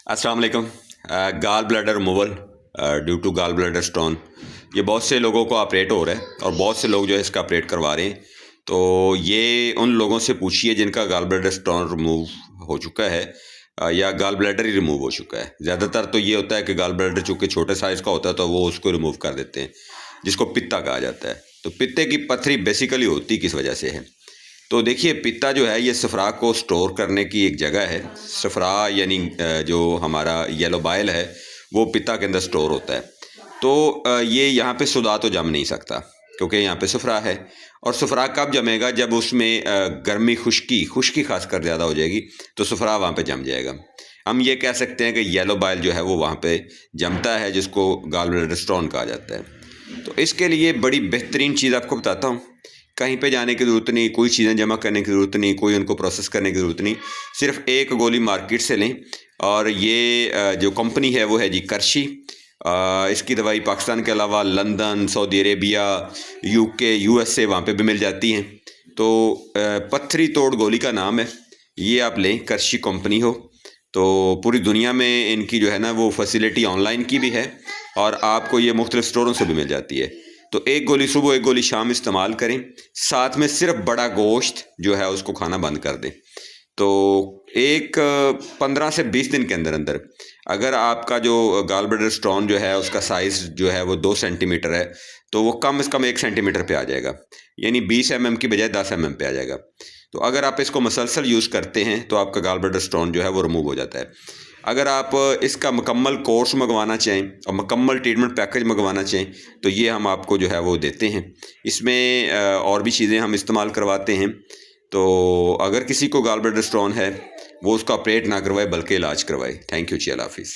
अस्सलाम वालेकुम। Gall bladder removal due to gall bladder stone ये बहुत से लोगों को ऑपरेट हो रहा है और बहुत से लोग जो है इसका ऑपरेट करवा रहे हैं। तो ये उन लोगों से पूछिए जिनका गाल ब्लैडर स्टोन रिमूव हो चुका है या गाल ब्लैडर ही रिमूव हो चुका है। ज़्यादातर तो ये होता है कि गाल ब्लैडर चूँकि छोटे साइज़ का होता है तो वो उसको रिमूव कर देते हैं, जिसको पित्ता कहा जाता है। तो पित्ते की पत्थरी बेसिकली होती किस वजह से है? तो देखिए, पित्ता जो है ये सफ़रा को स्टोर करने की एक जगह है। सफ़रा यानी जो हमारा येलो बाइल है वो पित्ता के अंदर स्टोर होता है। तो ये यहाँ पे सुधा तो जम नहीं सकता क्योंकि यहाँ पे सफ़रा है। और सफ़रा कब जमेगा? जब उसमें गर्मी खुश्की खासकर ज़्यादा हो जाएगी तो सफ़रा वहाँ पे जम जाएगा। हम ये कह सकते हैं कि येलो बाइल जो है वो वहाँ पे जमता है, जिसको गाल ब्लैडर स्टोन कहा जाता है। तो इसके लिए बड़ी बेहतरीन चीज़ आपको बताता हूँ। कहीं पे जाने की ज़रूरत नहीं, कोई चीज़ें जमा करने की ज़रूरत नहीं, कोई उनको प्रोसेस करने की ज़रूरत नहीं। सिर्फ एक गोली मार्केट से लें और ये जो कंपनी है वो है जी करशी। इसकी दवाई पाकिस्तान के अलावा London, Saudi Arabia, UK, USA वहाँ पे भी मिल जाती हैं। तो पत्थरी तोड़ गोली का नाम है, ये आप लें, करशी कंपनी हो। तो पूरी दुनिया में इनकी जो है ना वो फैसिलिटी ऑनलाइन की भी है और आपको ये मुख्तलिफ स्टोरों से भी मिल जाती है। तो एक गोली सुबह एक गोली शाम इस्तेमाल करें, साथ में सिर्फ बड़ा गोश्त जो है उसको खाना बंद कर दें। तो एक 15 से 20 दिन के अंदर अंदर अगर आपका जो गाल ब्लैडर स्टोन जो है उसका साइज़ जो है वो 2 सेंटीमीटर है तो वो कम से कम 1 सेंटीमीटर पे आ जाएगा, यानी 20 mm की बजाय 10 mm पे आ जाएगा। तो अगर आप इसको मसलसल यूज़ करते हैं तो आपका गाल ब्लैडर स्टोन जो है वो रिमूव हो जाता है। अगर आप इसका मुकम्मल कोर्स मंगवाना चाहें और मुकम्मल ट्रीटमेंट पैकेज मंगवाना चाहें तो ये हम आपको जो है वो देते हैं। इसमें और भी चीज़ें हम इस्तेमाल करवाते हैं। तो अगर किसी को गाल ब्लैडर स्टोन है वो उसका ऑपरेट ना करवाए बल्कि इलाज करवाए। थैंक यू जी, अल्लाह हाफिज़।